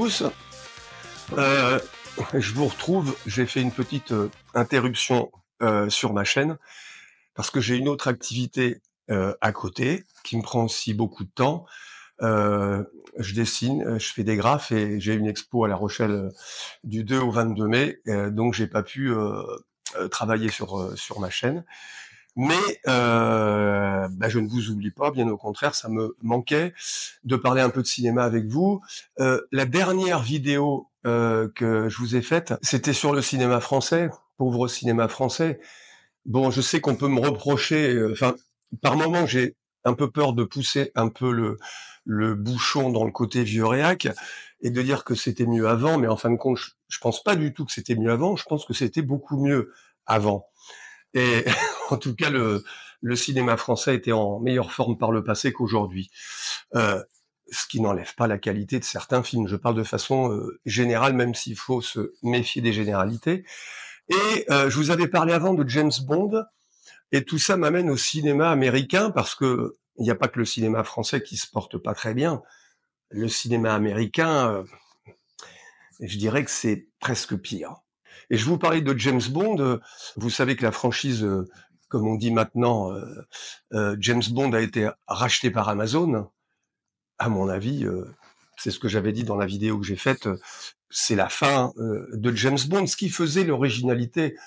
tous. Euh, je vous retrouve. J'ai fait une petite interruption sur ma chaîne parce que j'ai une autre activité à côté qui me prend aussi beaucoup de temps. Je dessine, je fais des graphes et j'ai une expo à La Rochelle du 2 au 22 mai, donc j'ai pas pu travailler sur ma chaîne. Mais je ne vous oublie pas, bien au contraire, ça me manquait de parler un peu de cinéma avec vous. La dernière vidéo que je vous ai faite, c'était sur le cinéma français, pauvre cinéma français. Bon, je sais qu'on peut me reprocher, par moment, j'ai un peu peur de pousser un peu le bouchon dans le côté vieux réac et de dire que c'était mieux avant, mais en fin de compte, je pense pas du tout que c'était mieux avant, je pense que c'était beaucoup mieux avant. Et en tout cas, le cinéma français était en meilleure forme par le passé qu'aujourd'hui. Ce qui n'enlève pas la qualité de certains films. Je parle de façon générale, même s'il faut se méfier des généralités. Et je vous avais parlé avant de James Bond, et tout ça m'amène au cinéma américain, parce que il n'y a pas que le cinéma français qui se porte pas très bien. Le cinéma américain, je dirais que c'est presque pire. Et je vous parlais de James Bond. Vous savez que la franchise, comme on dit maintenant, James Bond a été racheté par Amazon. À mon avis, c'est ce que j'avais dit dans la vidéo que j'ai faite, c'est la fin de James Bond. Ce qui faisait l'originalité,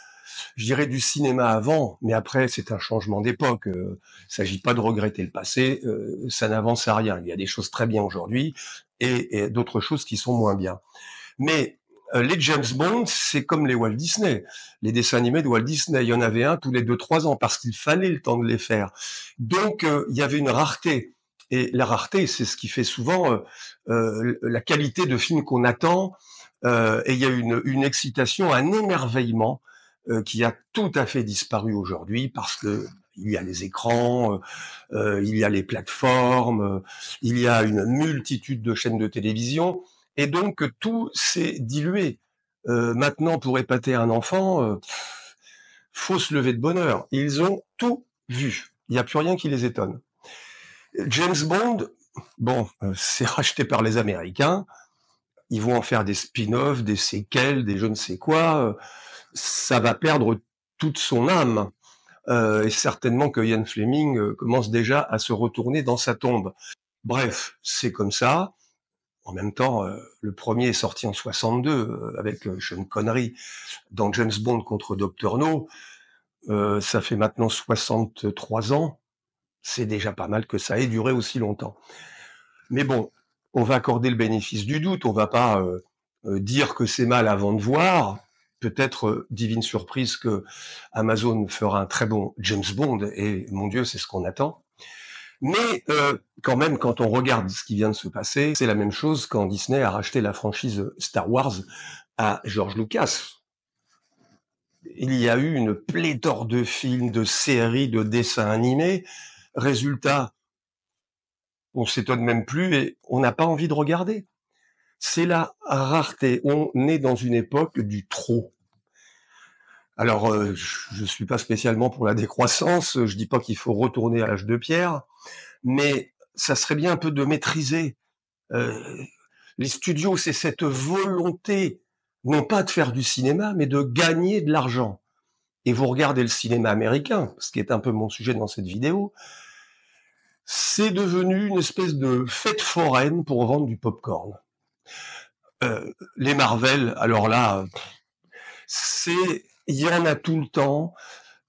je dirais, du cinéma avant, mais après, c'est un changement d'époque. Il ne s'agit pas de regretter le passé, ça n'avance à rien. Il y a des choses très bien aujourd'hui et d'autres choses qui sont moins bien. Mais les James Bond, c'est comme les Walt Disney, les dessins animés de Walt Disney. Il y en avait un tous les 2-3 ans parce qu'il fallait le temps de les faire. Donc, il y avait une rareté. Et la rareté, c'est ce qui fait souvent la qualité de film qu'on attend. Et il y a une excitation, un émerveillement qui a tout à fait disparu aujourd'hui parce que il y a les écrans, il y a les plateformes, il y a une multitude de chaînes de télévision. Et donc, tout s'est dilué. Maintenant, pour épater un enfant, faut se lever de bonne heure. Ils ont tout vu. Il n'y a plus rien qui les étonne. James Bond, bon, c'est racheté par les Américains. Ils vont en faire des spin-offs, des séquelles, des je ne sais quoi. Ça va perdre toute son âme. Et certainement que Ian Fleming commence déjà à se retourner dans sa tombe. Bref, c'est comme ça. En même temps, le premier est sorti en 62 avec Sean Connery dans James Bond contre Dr No. Ça fait maintenant 63 ans. C'est déjà pas mal que ça ait duré aussi longtemps. Mais bon, on va accorder le bénéfice du doute. On va pas dire que c'est mal avant de voir. Peut-être, divine surprise, que Amazon fera un très bon James Bond. Et mon Dieu, c'est ce qu'on attend. Mais quand même, quand on regarde ce qui vient de se passer, c'est la même chose quand Disney a racheté la franchise Star Wars à George Lucas. Il y a eu une pléthore de films, de séries, de dessins animés. Résultat, on s'étonne même plus et on n'a pas envie de regarder. C'est la rareté. On est dans une époque du trop. Alors, je suis pas spécialement pour la décroissance. Je dis pas qu'il faut retourner à l'âge de pierre, mais ça serait bien un peu de maîtriser. Les studios, c'est cette volonté, non pas de faire du cinéma, mais de gagner de l'argent. Et vous regardez le cinéma américain, ce qui est un peu mon sujet dans cette vidéo, c'est devenu une espèce de fête foraine pour vendre du popcorn. Les Marvel, alors là, il y en a tout le temps.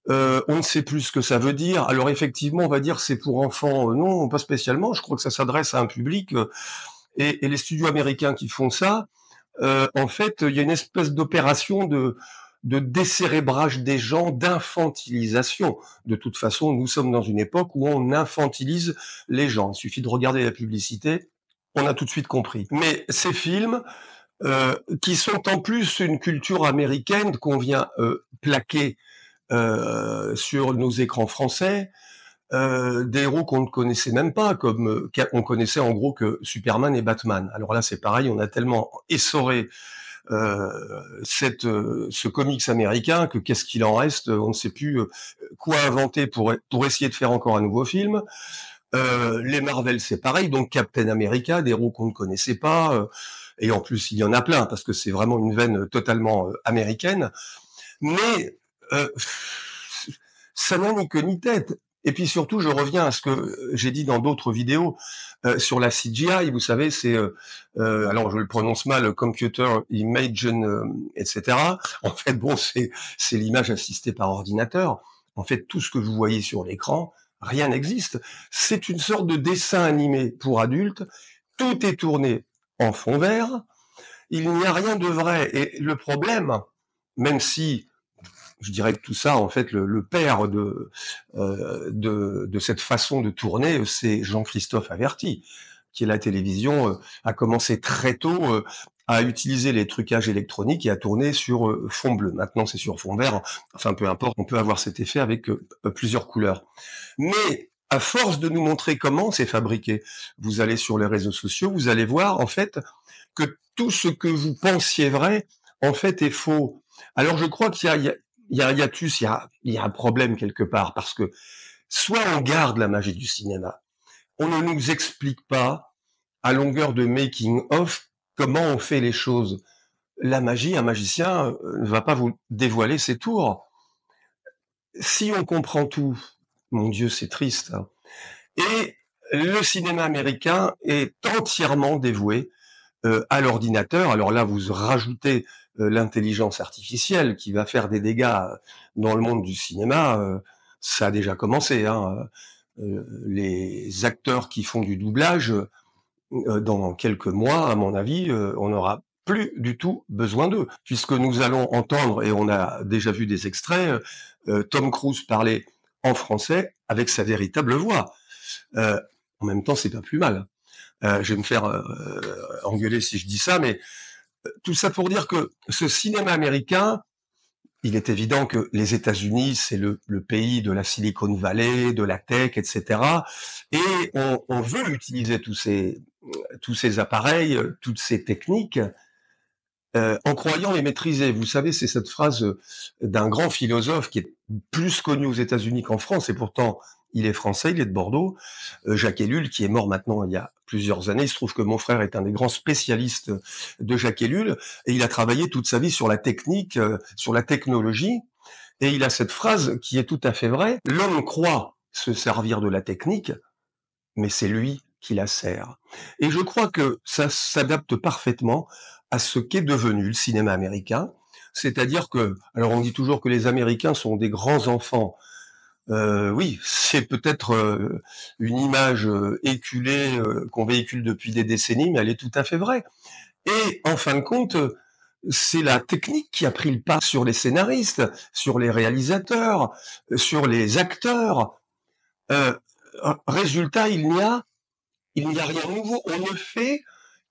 On ne sait plus ce que ça veut dire. Alors effectivement, on va dire c'est pour enfants. Non, pas spécialement. Je crois que ça s'adresse à un public. Et les studios américains qui font ça, en fait, il y a une espèce d'opération de décérébrage des gens, d'infantilisation. De toute façon, nous sommes dans une époque où on infantilise les gens. Il suffit de regarder la publicité, on a tout de suite compris. Mais ces films, qui sont en plus une culture américaine qu'on vient plaquer sur nos écrans français, des héros qu'on ne connaissait même pas, comme on connaissait en gros que Superman et Batman. Alors là, c'est pareil, on a tellement essoré ce comics américain que qu'est-ce qu'il en reste, on ne sait plus quoi inventer pour essayer de faire encore un nouveau film. Les Marvel, c'est pareil, donc Captain America, des héros qu'on ne connaissait pas. et en plus il y en a plein parce que c'est vraiment une veine totalement américaine, mais ça n'a ni queue ni tête. Et puis surtout, je reviens à ce que j'ai dit dans d'autres vidéos sur la CGI. Vous savez, c'est alors je le prononce mal, Computer Imagine, etc. En fait, bon, c'est l'image assistée par ordinateur. En fait, tout ce que vous voyez sur l'écran, rien n'existe. C'est une sorte de dessin animé pour adultes. Tout est tourné en fond vert. Il n'y a rien de vrai. Et le problème, même si je dirais que tout ça, en fait, le père de cette façon de tourner, c'est Jean-Christophe Averty, qui est la télévision, a commencé très tôt à utiliser les trucages électroniques et à tourner sur fond bleu. Maintenant, c'est sur fond vert. Enfin, peu importe, on peut avoir cet effet avec plusieurs couleurs. Mais à force de nous montrer comment c'est fabriqué, vous allez sur les réseaux sociaux, vous allez voir, en fait, que tout ce que vous pensiez vrai, en fait, est faux. Alors, je crois qu'il y a un hiatus, il y a un problème quelque part, parce que soit on garde la magie du cinéma, on ne nous explique pas à longueur de making of comment on fait les choses. La magie, un magicien ne va pas vous dévoiler ses tours. Si on comprend tout, mon Dieu, c'est triste, hein. Et le cinéma américain est entièrement dévoué à l'ordinateur. Alors là, vous rajoutez l'intelligence artificielle qui va faire des dégâts dans le monde du cinéma. Ça a déjà commencé, hein. Les acteurs qui font du doublage, dans quelques mois, à mon avis, on n'aura plus du tout besoin d'eux, puisque nous allons entendre, et on a déjà vu des extraits, Tom Cruise parler en français avec sa véritable voix. Euh, En même temps, c'est pas plus mal. Je vais me faire engueuler si je dis ça, mais tout ça pour dire que ce cinéma américain, il est évident que les États-Unis, c'est le pays de la Silicon Valley, de la tech, etc. Et on veut utiliser tous ces appareils, toutes ces techniques, en croyant les maîtriser. Vous savez, c'est cette phrase d'un grand philosophe qui est plus connu aux États-Unis qu'en France, et pourtant il est français, il est de Bordeaux, Jacques Ellul, qui est mort maintenant il y a plusieurs années. Il se trouve que mon frère est un des grands spécialistes de Jacques Ellul, et il a travaillé toute sa vie sur la technique, sur la technologie, et il a cette phrase qui est tout à fait vraie: l'homme croit se servir de la technique, mais c'est lui qui la sert. Et je crois que ça s'adapte parfaitement à ce qu'est devenu le cinéma américain. C'est-à-dire que, alors on dit toujours que les Américains sont des grands enfants. Oui, c'est peut-être une image éculée qu'on véhicule depuis des décennies, mais elle est tout à fait vraie. Et en fin de compte, c'est la technique qui a pris le pas sur les scénaristes, sur les réalisateurs, sur les acteurs. Euh, Résultat, il n'y a rien de nouveau. On ne fait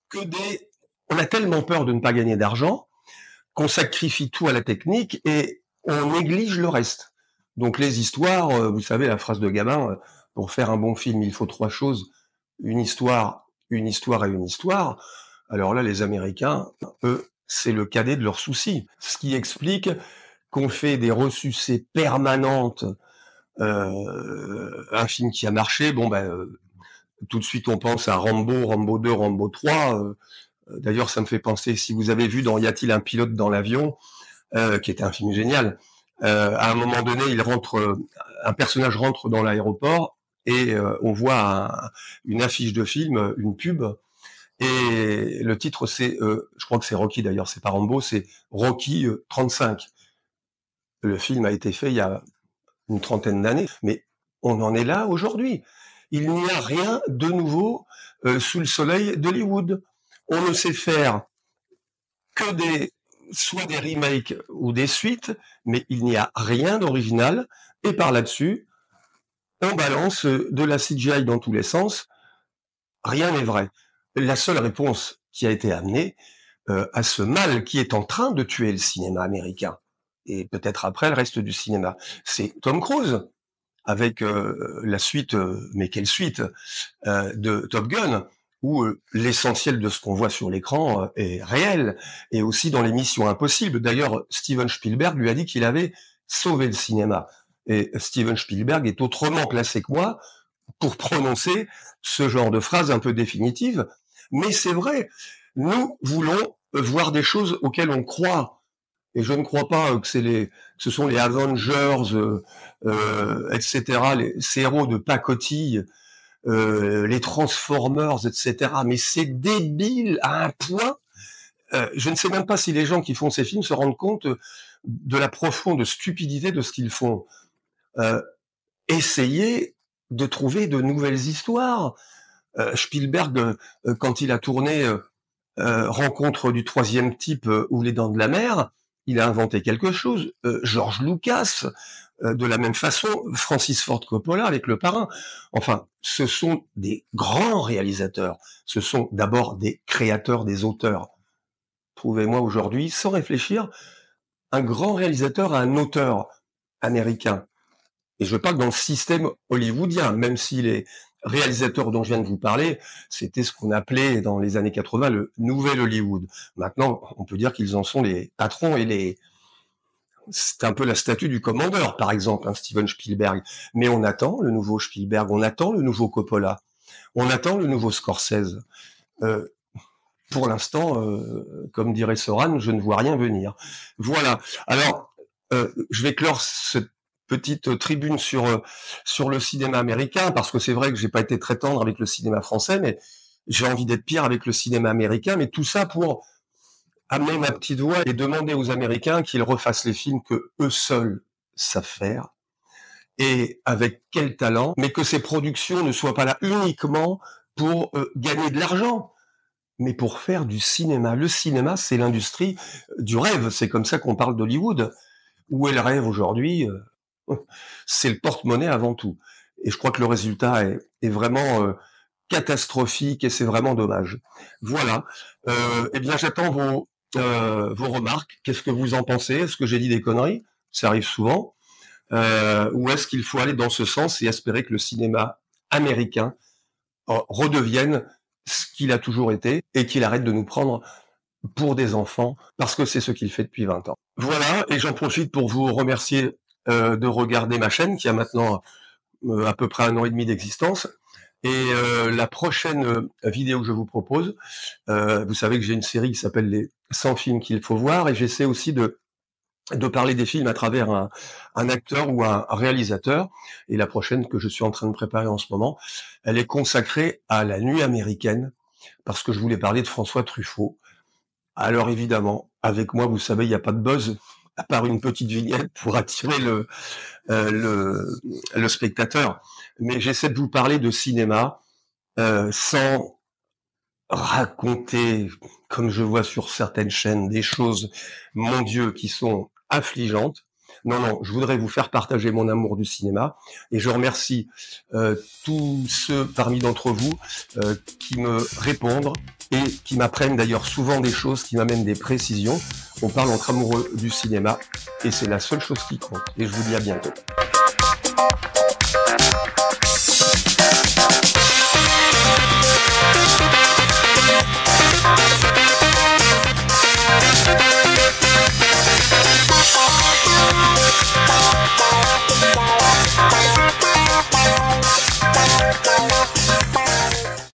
que des... On a tellement peur de ne pas gagner d'argent qu'on sacrifie tout à la technique et on néglige le reste. Donc les histoires, vous savez, la phrase de Gabin, pour faire un bon film, il faut trois choses: une histoire, une histoire et une histoire. Alors là, les Américains, eux, c'est le cadet de leurs soucis. Ce qui explique qu'on fait des ressucées permanentes. Un film qui a marché, bon ben, tout de suite on pense à Rambo, Rambo 2, Rambo 3. D'ailleurs, ça me fait penser, si vous avez vu dans Y a-t-il un pilote dans l'avion, qui était un film génial, à un moment donné, un personnage rentre dans l'aéroport et on voit une affiche de film, une pub, et le titre c'est, je crois que c'est Rocky d'ailleurs, c'est pas Rambo, c'est Rocky 35. Le film a été fait il y a une trentaine d'années, mais on en est là aujourd'hui. Il n'y a rien de nouveau sous le soleil d'Hollywood. On ne sait faire que soit des remakes ou des suites, mais il n'y a rien d'original. Et par là-dessus, on balance de la CGI dans tous les sens. Rien n'est vrai. La seule réponse qui a été amenée à ce mal qui est en train de tuer le cinéma américain, et peut-être après le reste du cinéma, c'est Tom Cruise, avec la suite, mais quelle suite, de Top Gun, où l'essentiel de ce qu'on voit sur l'écran est réel, et aussi dans les Missions Impossibles. D'ailleurs, Steven Spielberg lui a dit qu'il avait sauvé le cinéma. Et Steven Spielberg est autrement placé que moi pour prononcer ce genre de phrase un peu définitive, mais c'est vrai. Nous voulons voir des choses auxquelles on croit. Et je ne crois pas que ce sont les Avengers, etc., ces héros de pacotille, les Transformers, etc. Mais c'est débile à un point. Je ne sais même pas si les gens qui font ces films se rendent compte de la profonde stupidité de ce qu'ils font. Essayer de trouver de nouvelles histoires. Spielberg, quand il a tourné Rencontre du troisième type ou Les Dents de la Mer, il a inventé quelque chose. George Lucas, de la même façon, Francis Ford Coppola avec Le Parrain. Enfin, ce sont des grands réalisateurs. Ce sont d'abord des créateurs, des auteurs. Trouvez-moi aujourd'hui, sans réfléchir, un grand réalisateur à un auteur américain. Et je parle dans le système hollywoodien, même si les réalisateurs dont je viens de vous parler, c'était ce qu'on appelait dans les années 80 le nouvel Hollywood. Maintenant, on peut dire qu'ils en sont les patrons et c'est un peu la statue du commandeur, par exemple, hein, Steven Spielberg. Mais on attend le nouveau Spielberg, on attend le nouveau Coppola, on attend le nouveau Scorsese. Pour l'instant, comme dirait Soran, je ne vois rien venir. Voilà. Alors, je vais clore cette petite tribune sur le cinéma américain, parce que c'est vrai que j'ai pas été très tendre avec le cinéma français, mais j'ai envie d'être pire avec le cinéma américain, mais tout ça pour amener ma petite voix et demander aux Américains qu'ils refassent les films que eux seuls savent faire, et avec quel talent, mais que ces productions ne soient pas là uniquement pour gagner de l'argent, mais pour faire du cinéma. Le cinéma, c'est l'industrie du rêve, c'est comme ça qu'on parle d'Hollywood. Où est le rêve aujourd'hui? C'est le porte-monnaie avant tout. Et je crois que le résultat est vraiment catastrophique et c'est vraiment dommage. Voilà. Eh bien, j'attends vos remarques. Qu'est-ce que vous en pensez? Est-ce que j'ai dit des conneries? Ça arrive souvent. Ou est-ce qu'il faut aller dans ce sens et espérer que le cinéma américain redevienne ce qu'il a toujours été et qu'il arrête de nous prendre pour des enfants, parce que c'est ce qu'il fait depuis 20 ans. Voilà, et j'en profite pour vous remercier de regarder ma chaîne, qui a maintenant à peu près 1 an et demi d'existence. Et la prochaine vidéo que je vous propose, vous savez que j'ai une série qui s'appelle les 100 films qu'il faut voir, et j'essaie aussi de parler des films à travers un acteur ou un réalisateur. Et la prochaine que je suis en train de préparer en ce moment, elle est consacrée à la nuit américaine, parce que je voulais parler de François Truffaut. Alors évidemment, avec moi, vous savez, il n'y a pas de buzz, à part une petite vignette pour attirer le spectateur. Mais j'essaie de vous parler de cinéma sans raconter, comme je vois sur certaines chaînes, des choses, mon Dieu, qui sont affligeantes. Non, non, je voudrais vous faire partager mon amour du cinéma. Et je remercie tous ceux parmi d'entre vous qui me répondent et qui m'apprennent d'ailleurs souvent des choses, qui m'amènent des précisions. On parle entre amoureux du cinéma et c'est la seule chose qui compte. Et je vous dis à bientôt.